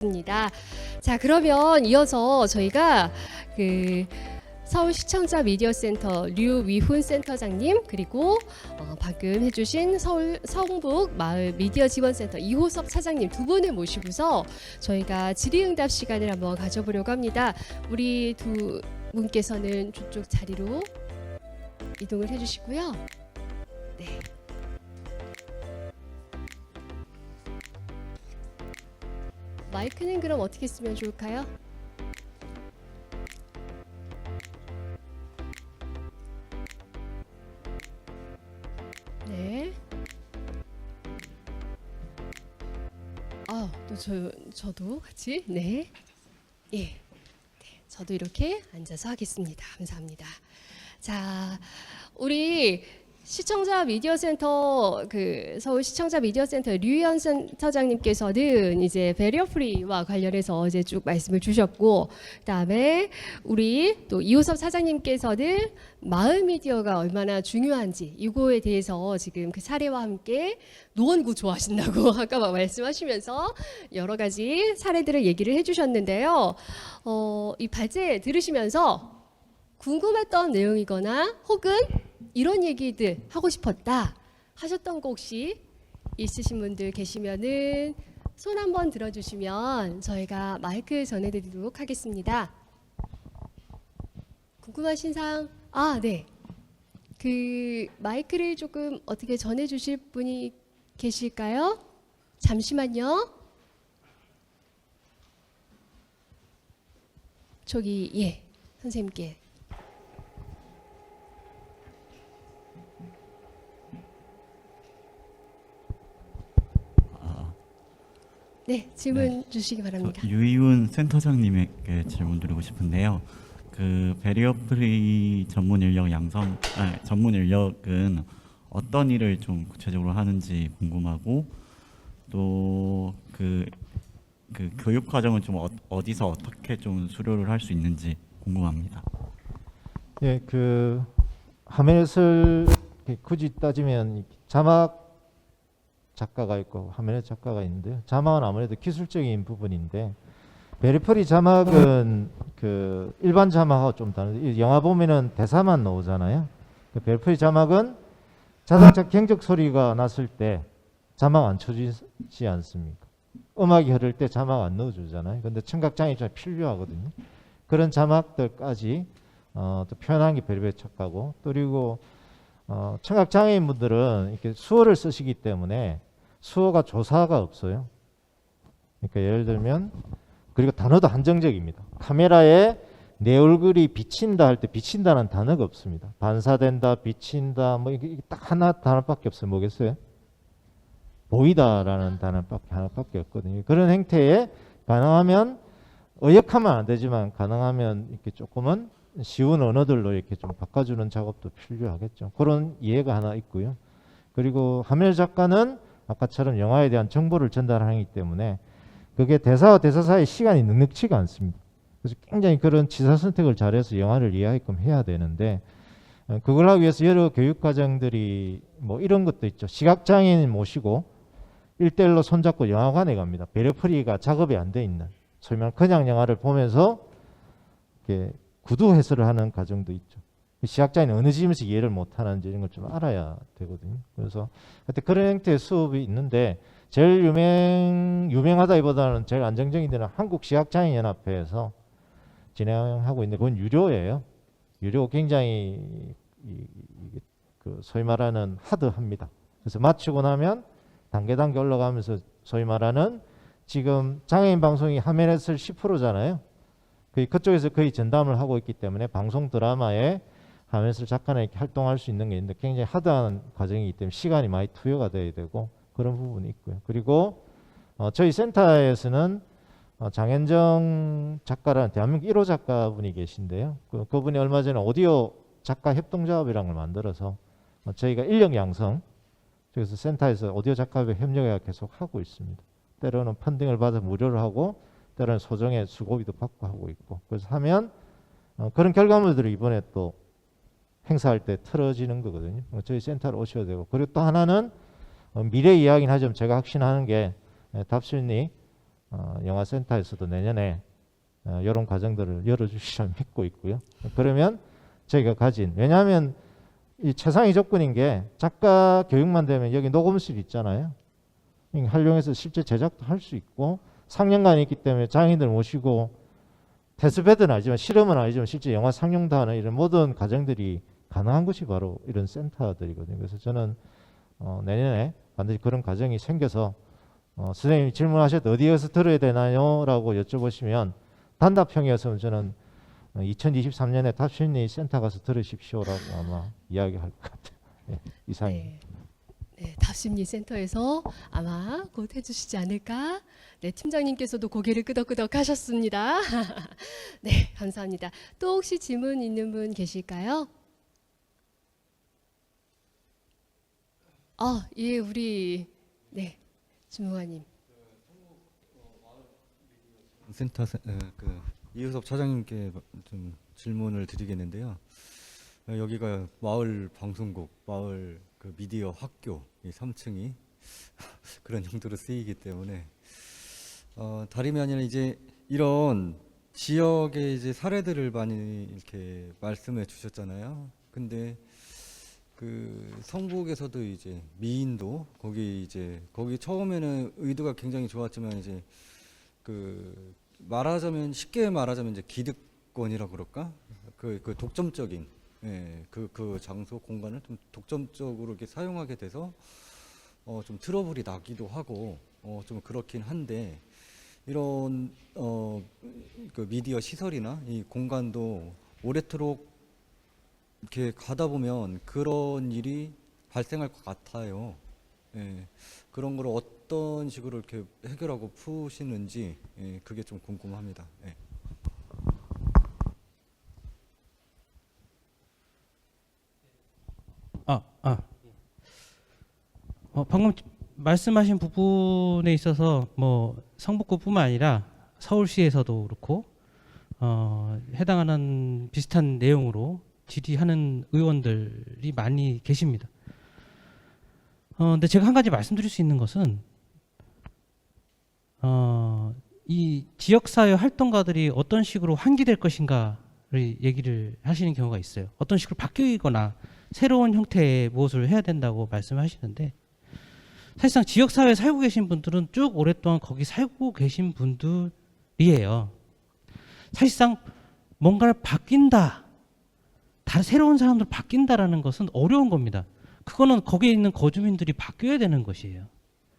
입니다. 자, 그러면 이어서 저희가 서울 시청자 미디어 센터 류위훈 센터장님, 그리고 방금 해주신 서울 성북 마을 미디어 지원센터 이호섭 차장님 두 분을 모시고서 저희가 질의응답 시간을 한번 가져보려고 합니다. 우리 두 분께서는 저쪽 자리로 이동을 해주시고요. 네. 마이크는 그럼 어떻게 쓰면 좋을까요? 네. 저도 같이 네. 예. 네, 저도 이렇게 앉아서 하겠습니다. 감사합니다. 자, 우리 시청자 미디어 센터 서울 시청자 미디어 센터 류현 센터장님께서는 이제 베리어 프리와 관련해서 이제 쭉 말씀을 주셨고, 그다음에 우리 또 이호섭 사장님께서는 마을 미디어가 얼마나 중요한지 이거에 대해서 지금 그 사례와 함께 노원구 좋아하신다고 아까 막 말씀하시면서 여러 가지 사례들을 얘기를 해주셨는데요. 이 발제 들으시면서 궁금했던 내용이거나 혹은 이런 얘기들 하고 싶었다 하셨던 거 혹시 있으신 분들 계시면은 손 한번 들어주시면 저희가 마이크 전해드리도록 하겠습니다. 궁금하신 사항? 네. 마이크를 조금 어떻게 전해주실 분이 계실까요? 잠시만요. 저기 예, 선생님께. 네, 질문 주시기 바랍니다. 유희훈 센터장님에게 질문 드리고 싶은데요. 베리어 프리 전문 인력은 어떤 일을 좀 구체적으로 하는지 궁금하고, 또 교육 과정은 좀 어디서 어떻게 좀 수료를 할 수 있는지 궁금합니다. 예, 화면에서 굳이 따지면 자막 작가가 있고 화면에 작가가 있는데요. 자막은 아무래도 기술적인 부분인데, 베리프리 자막은 일반 자막하고 좀 다른데, 영화 보면은 대사만 나오잖아요. 베리프리 자막은 자동차 경적 소리가 났을 때 자막 안 쳐지지 않습니까? 음악이 흐를 때 자막 안 넣어주잖아요. 근데 청각장애 좀 필요하거든요. 그런 자막들까지 또 표현한 게 베리프리 작가고, 그리고 청각장애인분들은 이렇게 수어를 쓰시기 때문에 수어가 조사가 없어요. 그러니까 예를 들면, 그리고 단어도 한정적입니다. 카메라에 내 얼굴이 비친다 할 때 비친다는 단어가 없습니다. 반사된다, 비친다, 뭐 이게 딱 단어밖에 없어요. 뭐겠어요? 보이다라는 하나밖에 없거든요. 그런 행태에 가능하면, 의역하면 안 되지만 가능하면 이렇게 조금은 쉬운 언어들로 이렇게 좀 바꿔주는 작업도 필요하겠죠. 그런 이해가 하나 있고요. 그리고 화면 작가는 아까처럼 영화에 대한 정보를 전달하기 때문에 그게 대사와 대사 사이 시간이 넉넉치가 않습니다. 그래서 굉장히 그런 지사 선택을 잘해서 영화를 이해하게끔 해야 되는데, 그걸 하기 위해서 여러 교육 과정들이 뭐 이런 것도 있죠. 시각장애인 모시고 1대1로 손잡고 영화관에 갑니다. 베리프리가 작업이 안 돼 있는, 소위 말하는 그냥 영화를 보면서 이렇게 구두 해설을 하는 과정도 있죠. 시각장애는 어느 지점에서 이해를 못하는지 이런 걸 좀 알아야 되거든요. 그래서 하여튼 그런 형태의 수업이 있는데, 제일 유명하다기보다는 제일 안정적인 데는 한국시각장애인연합회에서 진행하고 있는데, 그건 유료예요. 유료, 굉장히 소위 말하는 하드합니다. 그래서 마치고 나면 단계 올라가면서 소위 말하는, 지금 장애인 방송이 화면에서 10%잖아요. 그쪽에서 거의 전담을 하고 있기 때문에 방송 드라마에 화면에서 작가나 이렇게 활동할 수 있는 게 있는데, 굉장히 하드한 과정이기 때문에 시간이 많이 투여가 돼야 되고 그런 부분이 있고요. 그리고 저희 센터에서는 장현정 작가라는 대한민국 1호 작가분이 계신데요. 그분이 얼마 전에 오디오 작가 협동작업이라는 걸 만들어서 저희가 인력 양성, 그래서 센터에서 오디오 작가와 협력을 계속 하고 있습니다. 때로는 펀딩을 받아 무료로 하고, 때로는 소정의 수고비도 받고 하고 있고, 그래서 하면 그런 결과물들을 이번에 또 행사할 때 틀어지는 거거든요. 저희 센터로 오셔야 되고, 그리고 또 하나는 미래 이야기는 하지만 제가 확신하는 게, 답실니 영화센터에서도 내년에 이런 과정들을 열어주시면 믿고 있고요. 그러면 저희가 가진, 왜냐하면 이 최상위 조건인 게 작가 교육만 되면 여기 녹음실 있잖아요. 활용해서 실제 제작도 할 수 있고 상영관이 있기 때문에 장인들 모시고 테스트베드는 아니지만 실험은 아니지만 실제 영화 상영도 하는 이런 모든 과정들이 가능한 것이 바로 이런 센터들이거든요. 그래서 저는 내년에 반드시 그런 과정이 생겨서 선생님이 질문하셨던 어디에서 들어야 되나요? 라고 여쭤보시면 단답형이었으면 저는 2023년에 답심리 센터 가서 들으십시오라고 아마 이야기할 것 같아요. 네, 이상입니다. 네, 답심리 센터에서 아마 곧 해주시지 않을까. 네, 팀장님께서도 고개를 끄덕끄덕 하셨습니다. 네, 감사합니다. 또 혹시 질문 있는 분 계실까요? 예, 우리 네, 주무관님. 센터 이효섭 차장님께 좀 질문을 드리겠는데요. 여기가 마을 방송국, 마을 그 미디어 학교 이 3층이 그런 용도로 쓰이기 때문에 다름이 아니라 이제 이런 지역의 이제 사례들을 많이 이렇게 말씀해 주셨잖아요. 근데 그 성북에서도 이제 미인도 거기 처음에는 의도가 굉장히 좋았지만 이제 그 말하자면 쉽게 말하자면 이제 기득권이라 그럴까? 그 독점적인 그 장소 공간을 좀 독점적으로 이렇게 사용하게 돼서 좀 트러블이 나기도 하고 좀 그렇긴 한데 이런 그 미디어 시설이나 이 공간도 오래도록 이렇게 가다 보면 그런 일이 발생할 것 같아요. 그런 걸 어떤 식으로 이렇게 해결하고 푸시는지 그게 좀 궁금합니다. 방금 말씀하신 부분에 있어서 뭐 성북구뿐만 아니라 서울시에서도 그렇고 해당하는 비슷한 내용으로 질의하는 의원들이 많이 계십니다. 근데 제가 한 가지 말씀드릴 수 있는 것은 이 지역사회 활동가들이 어떤 식으로 환기될 것인가를 얘기를 하시는 경우가 있어요. 어떤 식으로 바뀌거나 새로운 형태의 무엇을 해야 된다고 말씀하시는데 사실상 지역사회에 살고 계신 분들은 쭉 오랫동안 거기 살고 계신 분들이에요. 사실상 뭔가를 바뀐다, 새로운 사람들 바뀐다라는 것은 어려운 겁니다. 그거는 거기에 있는 거주민들이 바뀌어야 되는 것이에요.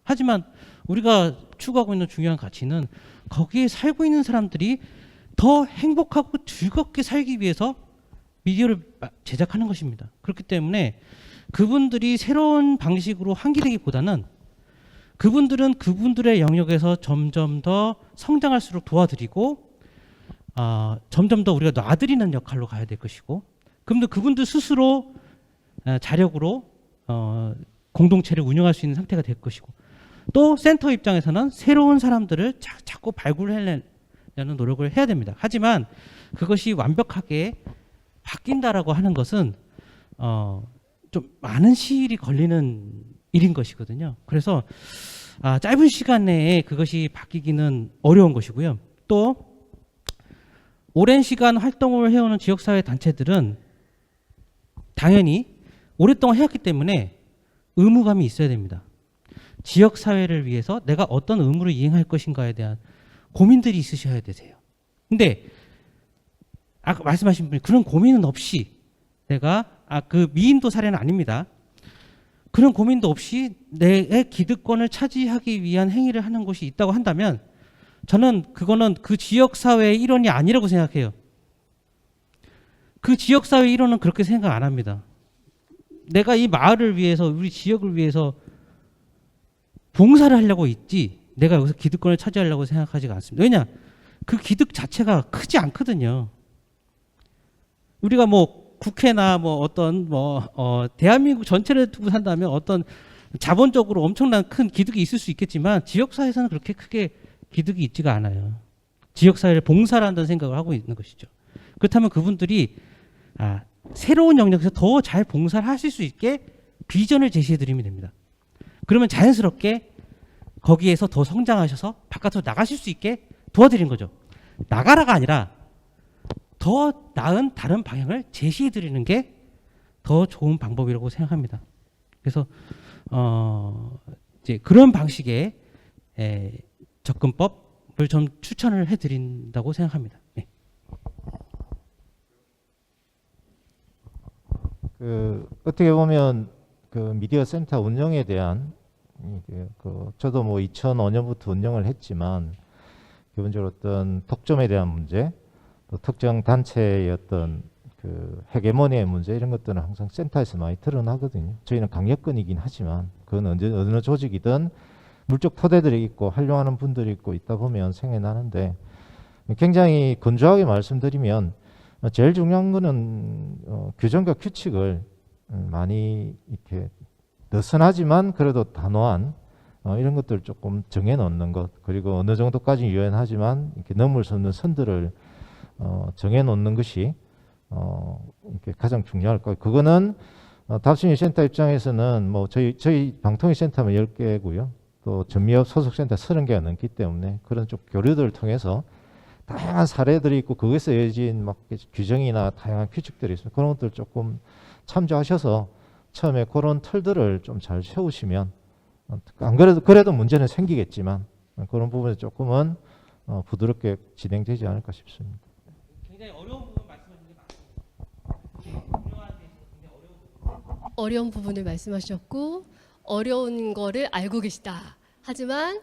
하지만 우리가 추구하고 있는 중요한 가치는 거기에 살고 있는 사람들이 더 행복하고 즐겁게 살기 위해서 미디어를 제작하는 것입니다. 그렇기 때문에 그분들이 새로운 방식으로 환기되기보다는 그분들은 그분들의 영역에서 점점 더 성장할수록 도와드리고 점점 더 우리가 놔드리는 역할로 가야 될 것이고 그분들 스스로 자력으로 공동체를 운영할 수 있는 상태가 될 것이고 또 센터 입장에서는 새로운 사람들을 자꾸 발굴하려는 노력을 해야 됩니다. 하지만 그것이 완벽하게 바뀐다라고 하는 것은 좀 많은 시일이 걸리는 일인 것이거든요. 그래서 짧은 시간 내에 그것이 바뀌기는 어려운 것이고요. 또 오랜 시간 활동을 해오는 지역사회 단체들은 당연히 오랫동안 해왔기 때문에 의무감이 있어야 됩니다. 지역사회를 위해서 내가 어떤 의무를 이행할 것인가에 대한 고민들이 있으셔야 되세요. 근데 아까 말씀하신 분이 그런 고민은 없이 내가 그 미인도 사례는 아닙니다. 그런 고민도 없이 내 기득권을 차지하기 위한 행위를 하는 곳이 있다고 한다면 저는 그거는 그 지역사회의 일원이 아니라고 생각해요. 그 지역사회의 일원은 그렇게 생각 안 합니다. 내가 이 마을을 위해서 우리 지역을 위해서 봉사를 하려고 있지 내가 여기서 기득권을 차지하려고 생각하지가 않습니다. 왜냐? 그 기득 자체가 크지 않거든요. 우리가 뭐 국회나 뭐 어떤 대한민국 전체를 두고 산다면 어떤 자본적으로 엄청난 큰 기득이 있을 수 있겠지만 지역사회에서는 그렇게 크게 기득이 있지가 않아요. 지역사회를 봉사를 한다는 생각을 하고 있는 것이죠. 그렇다면 그분들이 새로운 영역에서 더 잘 봉사를 하실 수 있게 비전을 제시해 드리면 됩니다. 그러면 자연스럽게 거기에서 더 성장하셔서 바깥으로 나가실 수 있게 도와드린 거죠. 나가라가 아니라 더 나은 다른 방향을 제시해 드리는 게 더 좋은 방법이라고 생각합니다. 그래서 이제 그런 방식의 접근법을 좀 추천을 해 드린다고 생각합니다. 네. 그 어떻게 보면 그 미디어 센터 운영에 대한 저도 뭐 2005년부터 운영을 했지만 기본적으로 어떤 독점에 대한 문제, 또 특정 단체의 어떤 그 헤게모니의 문제 이런 것들은 항상 센터에서 많이 드러나거든요. 저희는 강력권이긴 하지만 그건 어느 조직이든 물적 토대들이 있고 활용하는 분들이 있고 있다 보면 생겨나는데 굉장히 건조하게 말씀드리면 제일 중요한 거는 규정과 규칙을 많이 이렇게 느슨하지만 그래도 단호한 이런 것들을 조금 정해놓는 것, 그리고 어느 정도까지 유연하지만 이렇게 넘을 수 없는 선들을 정해놓는 것이 이렇게 가장 중요할 거예요. 그거는 답심리 센터 입장에서는 뭐 저희 방통위 센터면 10개고요. 또 전미업 소속 센터 30개가 넘기 때문에 그런 쪽 교류들을 통해서 다양한 사례들이 있고 그것에 이어진 막 규정이나 다양한 규칙들이 있습니다. 그런 것들 조금 참조하셔서 처음에 그런 틀들을 좀 잘 세우시면 안 그래도 문제는 생기겠지만 그런 부분에 조금은 부드럽게 진행되지 않을까 싶습니다. 굉장히 어려운 부분 말씀하신 게 어려운 부분을 말씀하셨고 어려운 거를 알고 계시다. 하지만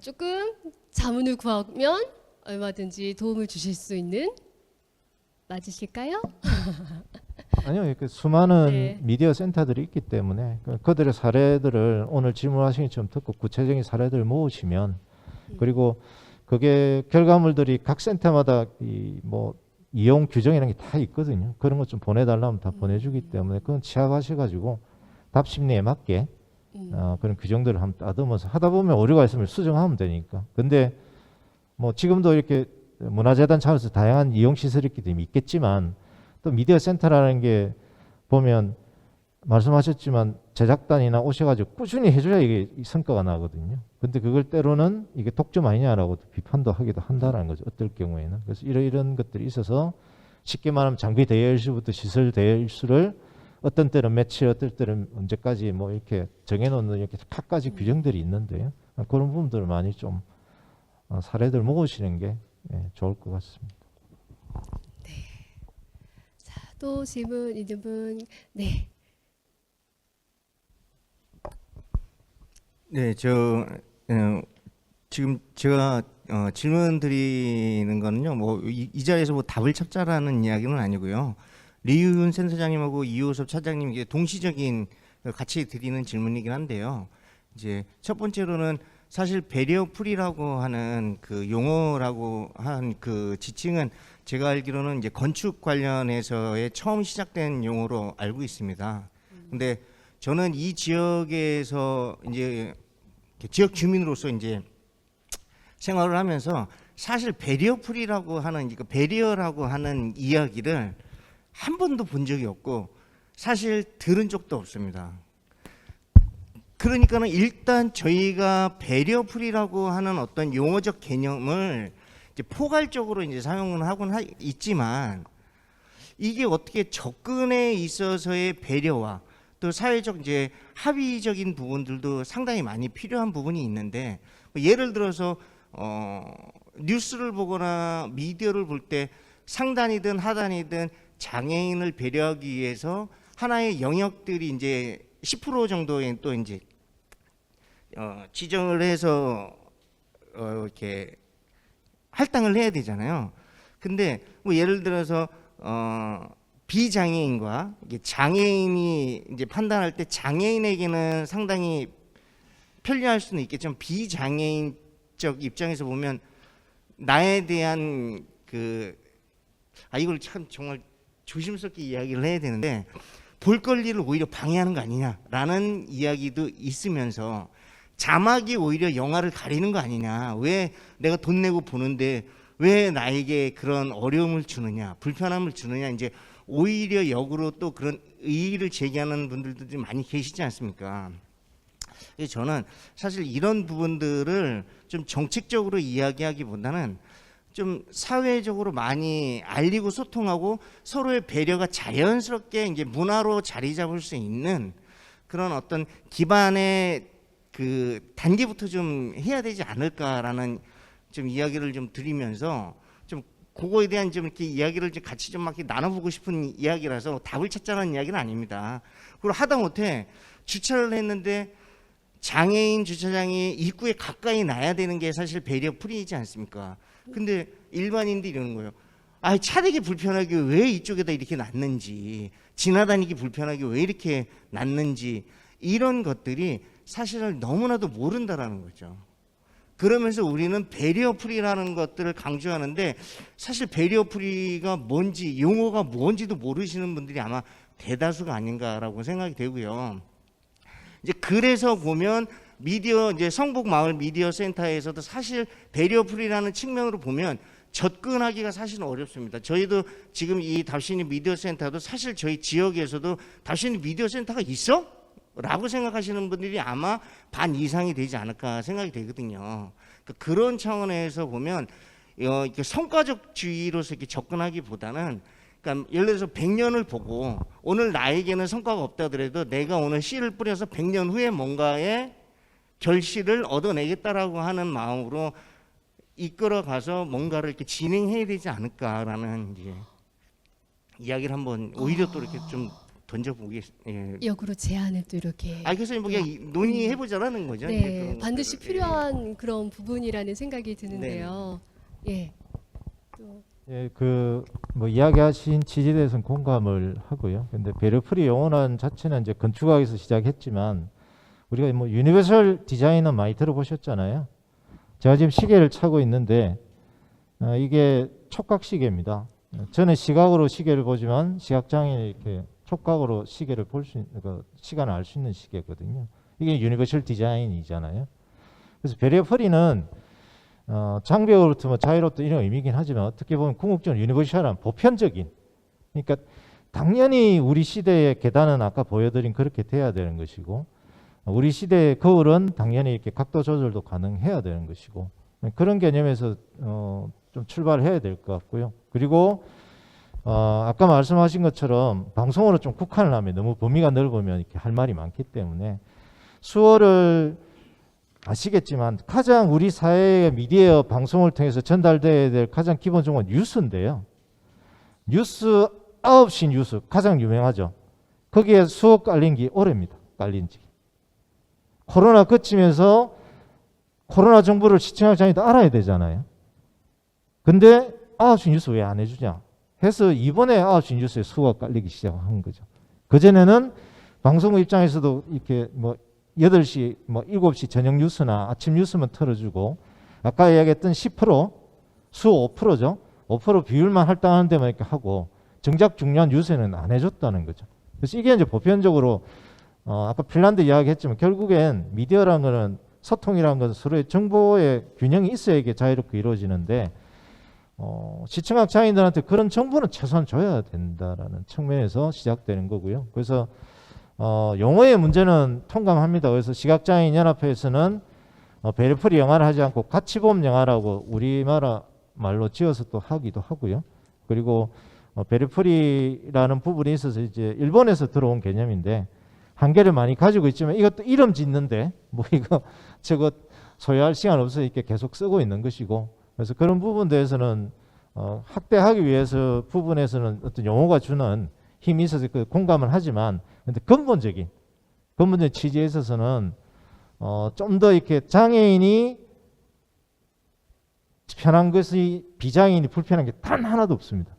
조금 자문을 구하면 얼마든지 도움을 주실 수 있는, 맞으실까요? 아니요, 이렇게 수많은 네. 미디어 센터들이 있기 때문에 그들의 사례들을 오늘 질문하신 것처럼 듣고 구체적인 사례들을 모으시면, 그리고 그게 결과물들이 각 센터마다 뭐 이용 규정이라는 게 다 있거든요. 그런 것 좀 보내달라면 다 보내주기 때문에 그건 취합하셔가지고 답심리에 맞게 그런 규정들을 한번 따듬어서 하다 보면 오류가 있으면 수정하면 되니까. 근데 뭐 지금도 이렇게 문화재단 차원에서 다양한 이용 시설이 있겠지만 또 미디어 센터라는 게 보면 말씀하셨지만 제작단이나 오셔가지고 꾸준히 해줘야 이게 성과가 나거든요. 근데 그걸 때로는 이게 독점 아니냐라고 비판도 하기도 한다는 거죠. 어떨 경우에는. 그래서 이런 것들이 있어서 쉽게 말하면 장비 대여일수부터 시설 대여일수를 어떤 때는 며칠, 어떨 때는 언제까지 뭐 이렇게 정해놓는 이렇게 각가지 규정들이 있는데요. 그런 부분들을 많이 좀 사례들 모으시는 게 좋을 것 같습니다. 자, 또 질문 있는 분, 네. 네, 지금 제가 질문 드리는 거는요, 뭐 이 자리에서 뭐 답을 찾자라는 이야기는 아니고요. 리윤 센터장님하고 이호섭 차장님 이게 동시적인 같이 드리는 질문이긴 한데요. 이제 첫 번째로는 사실 배리어 풀이라고 하는 그 용어라고 한 그 지칭은 제가 알기로는 이제 건축 관련해서의 처음 시작된 용어로 알고 있습니다. 근데 저는 이 지역에서 이제 지역 주민으로서 이제 생활을 하면서 사실 배리어 풀이라고 하는 그 배리어라고 하는 이야기를 한 번도 본 적이 없고 사실 들은 적도 없습니다. 그러니까는 일단 저희가 배리어 풀이라고 하는 어떤 용어적 개념을 이제 포괄적으로 이제 사용은 하곤 있지만 이게 어떻게 접근에 있어서의 배려와 또 사회적 이제 합의적인 부분들도 상당히 많이 필요한 부분이 있는데 예를 들어서 뉴스를 보거나 미디어를 볼 때 상단이든 하단이든 장애인을 배려하기 위해서 하나의 영역들이 이제 10% 정도의 또 이제 지정을 해서 이렇게 할당을 해야 되잖아요. 근데 뭐 예를 들어서 비장애인과 이게 장애인이 이제 판단할 때 장애인에게는 상당히 편리할 수는 있겠지만 비장애인적 입장에서 보면 나에 대한 이걸 참 정말 조심스럽게 이야기를 해야 되는데 볼 권리를 오히려 방해하는 거 아니냐라는 이야기도 있으면서 자막이 오히려 영화를 가리는 거 아니냐, 왜 내가 돈 내고 보는데 왜 나에게 그런 어려움을 주느냐, 불편함을 주느냐, 이제 오히려 역으로 또 그런 의의를 제기하는 분들도 좀 많이 계시지 않습니까? 그래서 저는 사실 이런 부분들을 좀 정책적으로 이야기하기보다는 좀 사회적으로 많이 알리고 소통하고 서로의 배려가 자연스럽게 이제 문화로 자리 잡을 수 있는 그런 어떤 기반의 그 단계부터 좀 해야 되지 않을까라는 좀 이야기를 좀 드리면서 좀 그거에 대한 좀 이렇게 이야기를 좀 같이 좀 막 나눠보고 싶은 이야기라서 답을 찾자는 이야기는 아닙니다. 그리고 하다못해 주차를 했는데 장애인 주차장이 입구에 가까이 놔야 되는 게 사실 배려 풀이지 않습니까? 근데 일반인들이 이러는 거예요. 아, 차대기 불편하게 왜 이쪽에다 이렇게 놨는지, 지나다니기 불편하게 왜 이렇게 놨는지, 이런 것들이 사실을 너무나도 모른다라는 거죠. 그러면서 우리는 배려풀이라는 것들을 강조하는데 사실 배려풀이가 뭔지, 용어가 뭔지도 모르시는 분들이 아마 대다수가 아닌가라고 생각이 되고요. 이제 그래서 보면 미디어, 이제 성북마을 미디어 센터에서도 사실 배려풀이라는 측면으로 보면 접근하기가 사실은 어렵습니다. 저희도 지금 이 답신이 미디어 센터도 사실 저희 지역에서도 답신이 미디어 센터가 있어? 라고 생각하시는 분들이 아마 반 이상이 되지 않을까 생각이 되거든요. 그런 차원에서 보면 이렇게 성과적주의로서 이렇게 접근하기보다는, 그러니까 예를 들어서 100년을 보고 오늘 나에게는 성과가 없다 하더라도 내가 오늘 씨를 뿌려서 100년 후에 뭔가의 결실을 얻어내겠다라고 하는 마음으로 이끌어가서 뭔가를 이렇게 진행해야 되지 않을까라는 이제 이야기를 한번 오히려 또 이렇게 좀 던져보겠습니다. 예. 역으로 제안을 또 이렇게 그래서 뭐 그냥 논의해보자라는 거죠. 이제 네, 그런 반드시 것들을. 필요한 그런 부분이라는 생각이 드는데요. 예. 또 예, 그 뭐 이야기하신 취지에 대해서는 공감을 하고요. 근데 배려풀이 용어는 자체는 이제 건축학에서 시작했지만 우리가 뭐 유니버설 디자인은 많이 들어보셨잖아요. 제가 지금 시계를 차고 있는데 이게 촉각 시계입니다. 저는 시각으로 시계를 보지만 시각장애인이 이렇게 촉각으로 시계를 볼 수 있는, 그 시간을 알 수 있는 시계거든요. 이게 유니버설 디자인이잖아요. 그래서 배려풀이는 장벽으로부터 뭐 자유롭다 이런 의미긴 하지만 어떻게 보면 궁극적으로 유니버셜한 보편적인, 그러니까 당연히 우리 시대의 계단은 아까 보여드린 그렇게 돼야 되는 것이고 우리 시대의 거울은 당연히 이렇게 각도 조절도 가능해야 되는 것이고 그런 개념에서 좀 출발해야 될 것 같고요. 그리고 아까 말씀하신 것처럼 방송으로 좀 국한을 하면 너무 범위가 넓으면 이렇게 할 말이 많기 때문에 수어를 아시겠지만 가장 우리 사회의 미디어 방송을 통해서 전달돼야 될 가장 기본적인 건 뉴스인데요. 뉴스 9시 뉴스 가장 유명하죠. 거기에 수어 깔린 게 오래입니다. 깔린 지. 코로나 거치면서 코로나 정보를 시청자들도 알아야 되잖아요. 근데 9시 뉴스 왜 안 해주냐 해서 이번에 9시 뉴스에 수어가 깔리기 시작한 거죠. 그전에는 방송국 입장에서도 이렇게 뭐 8시, 뭐 7시 저녁 뉴스나 아침 뉴스만 틀어주고 아까 이야기했던 10%, 수 5%죠. 5% 비율만 할당하는 데만 이렇게 하고 정작 중요한 뉴스는 안 해줬다는 거죠. 그래서 이게 이제 보편적으로 아까 핀란드 이야기했지만 결국엔 미디어라는 거는 소통이라는 것은 서로의 정보의 균형이 있어야 이게 자유롭게 이루어지는데 시청각 장애인들한테 그런 정보는 최소한 줘야 된다라는 측면에서 시작되는 거고요. 그래서 용어의 문제는 통감합니다. 그래서 시각장애인연합회에서는 배려풀이 영화를 하지 않고 가치보험 영화라고 우리말로 지어서 또 하기도 하고요. 그리고 배려풀이라는 부분에 있어서 이제 일본에서 들어온 개념인데 한계를 많이 가지고 있지만 이것도 이름 짓는데 뭐 이거 저거 소유할 시간 없어서 이렇게 계속 쓰고 있는 것이고 그래서 그런 부분에서는 확대하기 위해서 부분에서는 어떤 용어가 주는 힘이 있어서 그 공감을 하지만 근데 근본적인 취지에 있어서는 좀 더 이렇게 장애인이 편한 것이 비장애인이 불편한 게 단 하나도 없습니다.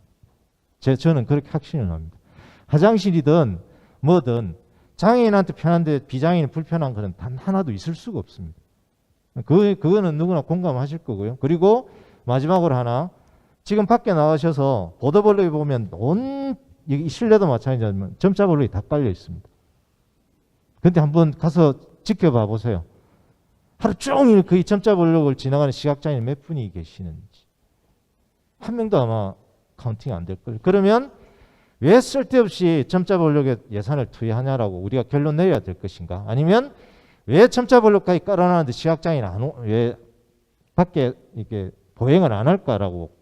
저는 그렇게 확신을 합니다. 화장실이든 뭐든 장애인한테 편한데 비장애인이 불편한 것은 단 하나도 있을 수가 없습니다. 그거는 누구나 공감하실 거고요. 그리고 마지막으로 하나 지금 밖에 나가셔서 보도블록에 보면 이 실내도 마찬가지지만 점자 블록이 다 깔려 있습니다. 근데 한번 가서 지켜봐 보세요. 하루 종일 그 점자 블록을 지나가는 시각장애인 몇 분이 계시는지 한 명도 아마 카운팅이 안 될 거예요. 그러면 왜 쓸데없이 점자 블록에 예산을 투여하냐라고 우리가 결론 내려야 될 것인가? 아니면 왜 첨자블록까지 깔아놨는데 시각장애인 왜 밖에 이렇게 보행을 안 할까라고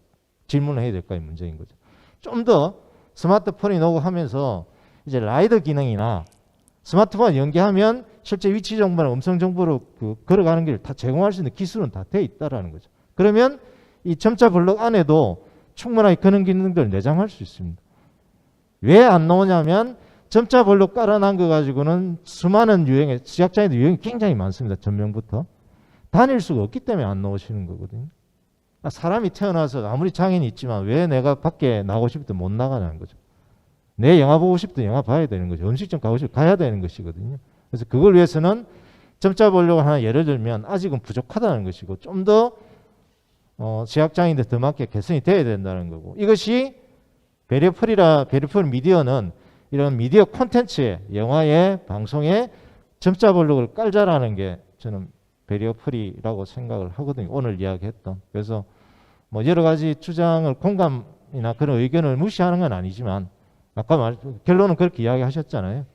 질문을 해야 될까의 문제인 거죠. 좀 더 스마트폰이 오고 하면서 이제 라이더 기능이나 스마트폰 연계하면 실제 위치 정보나 음성 정보로 걸어가는 길 다 제공할 수 있는 기술은 다 돼 있다라는 거죠. 그러면 이 첨자블록 안에도 충분하게 그런 기능들을 내장할 수 있습니다. 왜 안 나오냐면 첨자블록 깔아놓은 거 가지고는 수많은 유형의 시각장애도 유형이 굉장히 많습니다. 전면부터 다닐 수가 없기 때문에 안 나오시는 거거든요. 사람이 태어나서 아무리 장애인이 있지만 왜 내가 밖에 나가고 싶을 때 못 나가냐는 거죠. 내 영화 보고 싶을 때 영화 봐야 되는 거죠. 음식점 가고 싶을 때 가야 되는 것이거든요. 그래서 그걸 위해서는 첨자블록을 하나 예를 들면 아직은 부족하다는 것이고 좀 더 시각장애인들 더 맞게 개선이 돼야 된다는 거고, 이것이 베리어풀 미디어는 이런 미디어 콘텐츠에 영화에 방송에 첨자블록을 깔자라는 게 저는 베리어풀이라고 생각을 하거든요. 오늘 이야기했던. 그래서 뭐 여러 가지 주장을 공감이나 그런 의견을 무시하는 건 아니지만 아까 결론은 그렇게 이야기하셨잖아요.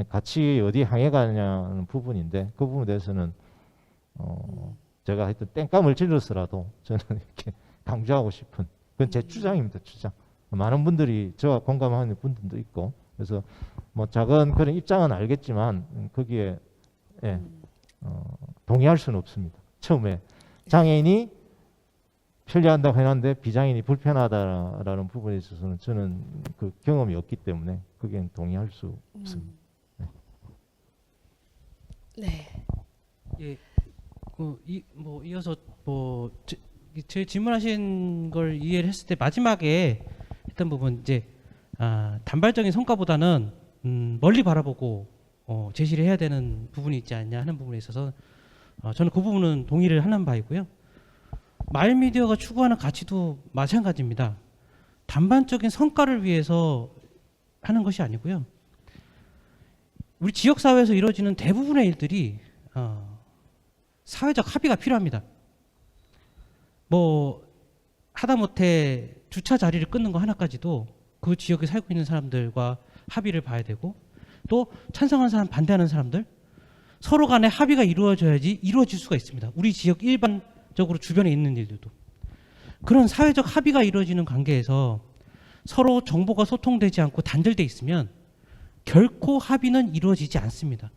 같이 어디 향해 가냐는 부분인데 그 부분에 대해서는 제가 하여튼 땡감을 질러서라도 저는 이렇게 강조하고 싶은 그건 제 주장입니다. 주장. 많은 분들이 저와 공감하는 분들도 있고 그래서 뭐 작은 그런 입장은 알겠지만 거기에 동의할 수는 없습니다. 처음에 장애인이 편리한다고 해놨는데 비장애인이 불편하다라는 부분에 있어서는 저는 그 경험이 없기 때문에 거기엔 동의할 수 없습니다. 네. 예, 뭐 이어서 제 질문하신 걸 이해를 했을 때 마지막에 했던 부분 이제 단발적인 성과보다는 멀리 바라보고 제시를 해야 되는 부분이 있지 않냐 하는 부분에 있어서 저는 그 부분은 동의를 하는 바이고요. 마을미디어가 추구하는 가치도 마찬가지입니다. 단반적인 성과를 위해서 하는 것이 아니고요. 우리 지역사회에서 이루어지는 대부분의 일들이 사회적 합의가 필요합니다. 뭐 하다못해 주차 자리를 끊는 거 하나까지도 그 지역에 살고 있는 사람들과 합의를 봐야 되고 또 찬성하는 사람, 반대하는 사람들 서로 간에 합의가 이루어져야지 이루어질 수가 있습니다. 우리 지역 일반적으로 주변에 있는 일들도. 그런 사회적 합의가 이루어지는 관계에서 서로 정보가 소통되지 않고 단절돼 있으면 결코 합의는 이루어지지 않습니다.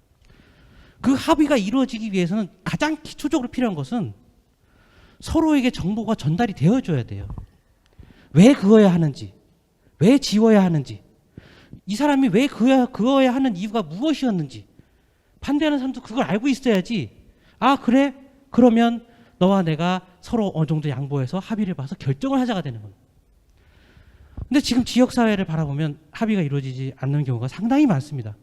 그 합의가 이루어지기 위해서는 가장 기초적으로 필요한 것은 서로에게 정보가 전달이 되어줘야 돼요. 왜 그어야 하는지, 왜 지워야 하는지, 이 사람이 왜 그어야 하는 이유가 무엇이었는지 반대하는 사람도 그걸 알고 있어야지. 아 그래? 그러면 너와 내가 서로 어느 정도 양보해서 합의를 봐서 결정을 하자가 되는 겁니다. 근데 지금 지역사회를 바라보면 합의가 이루어지지 않는 경우가 상당히 많습니다.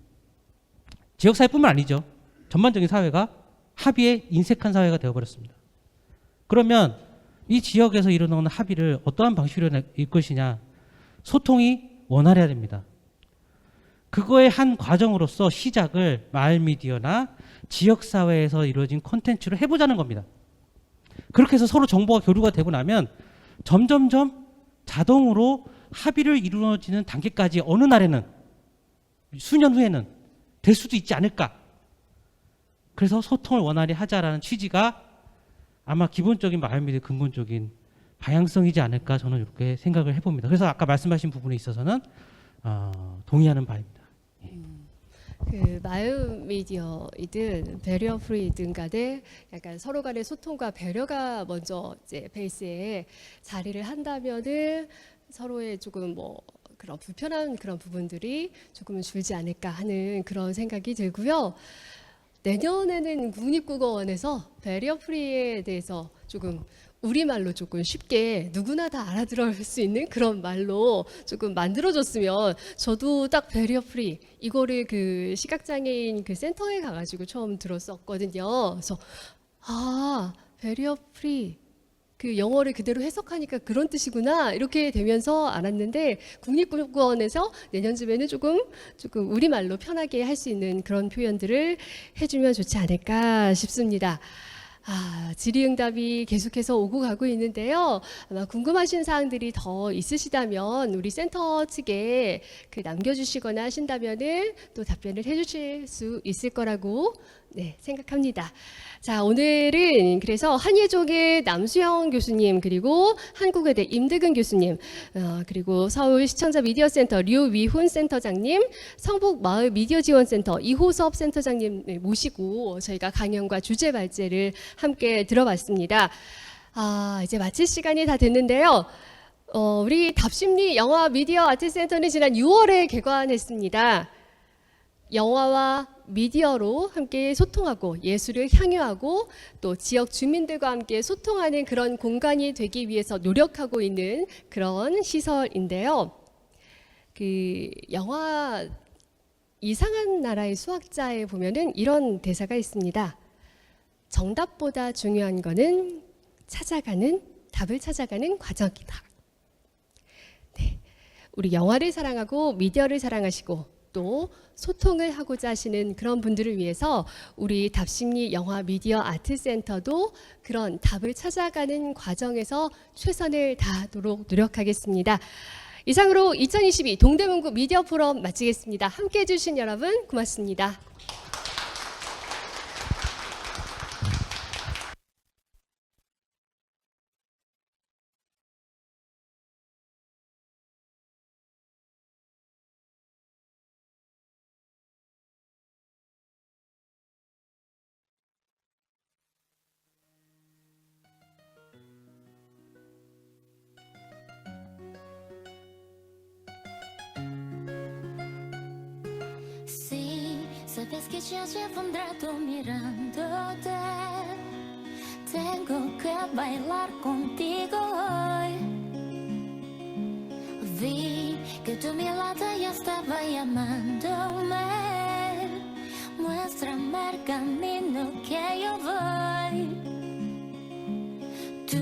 지역사회뿐만 아니죠. 전반적인 사회가 합의에 인색한 사회가 되어버렸습니다. 그러면 이 지역에서 이루어나오는 합의를 어떠한 방식으로 일 것이냐, 소통이 원활해야 됩니다. 그거의 한 과정으로서 시작을 마을미디어나 지역사회에서 이루어진 콘텐츠로 해보자는 겁니다. 그렇게 해서 서로 정보가 교류가 되고 나면 점점점 자동으로 합의를 이루어지는 단계까지 어느 날에는 수년 후에는 될 수도 있지 않을까. 그래서 소통을 원활히 하자라는 취지가 아마 기본적인 마을미디어의 근본적인 방향성이지 않을까 저는 이렇게 생각을 해봅니다. 그래서 아까 말씀하신 부분에 있어서는 동의하는 바입니다. 그 마을미디어이든 베리어프리든 간에 약간 서로 간의 소통과 배려가 먼저 이제 베이스에 자리를 한다면은 서로의 조금 뭐 그런 불편한 그런 부분들이 조금은 줄지 않을까 하는 그런 생각이 들고요. 내년에는 국립국어원에서 베리어프리에 대해서 조금 우리말로 조금 쉽게 누구나 다 알아들을 수 있는 그런 말로 조금 만들어줬으면 저도 딱 베리어프리 이거를 그 시각장애인 그 센터에 가가지고 처음 들었었거든요. 그래서 베리어프리 그 영어를 그대로 해석하니까 그런 뜻이구나 이렇게 되면서 알았는데 국립국어원에서 내년쯤에는 조금 우리말로 편하게 할 수 있는 그런 표현들을 해주면 좋지 않을까 싶습니다. 질의응답이 계속해서 오고 가고 있는데요. 아마 궁금하신 사항들이 더 있으시다면 우리 센터 측에 그 남겨주시거나 하신다면은 또 답변을 해주실 수 있을 거라고 네, 생각합니다. 자, 오늘은 그래서 한예종의 남수영 교수님, 그리고 한국외대 임득은 교수님, 그리고 서울 시청자 미디어 센터 류위훈 센터장님, 성북 마을 미디어 지원 센터 이호섭 센터장님 모시고 저희가 강연과 주제 발제를 함께 들어봤습니다. 이제 마칠 시간이 다 됐는데요. 우리 답심리 영화 미디어 아트 센터는 지난 6월에 개관했습니다. 영화와 미디어로 함께 소통하고 예술을 향유하고 또 지역 주민들과 함께 소통하는 그런 공간이 되기 위해서 노력하고 있는 그런 시설인데요. 그 영화 이상한 나라의 수학자에 보면은 이런 대사가 있습니다. 정답보다 중요한 거는 답을 찾아가는 과정이다. 네, 우리 영화를 사랑하고 미디어를 사랑하시고 또 소통을 하고자 하시는 그런 분들을 위해서 우리 답심리 영화 미디어 아트 센터도 그런 답을 찾아가는 과정에서 최선을 다하도록 노력하겠습니다. 이상으로 2022 동대문구 미디어 포럼 마치겠습니다. 함께해 주신 여러분 고맙습니다. Sí, sabes que ya llevo un rato mirándote. Tengo que bailar contigo hoy. Vi que tu mirada ya estaba llamándome. Muéstrame el camino que yo voy. Tú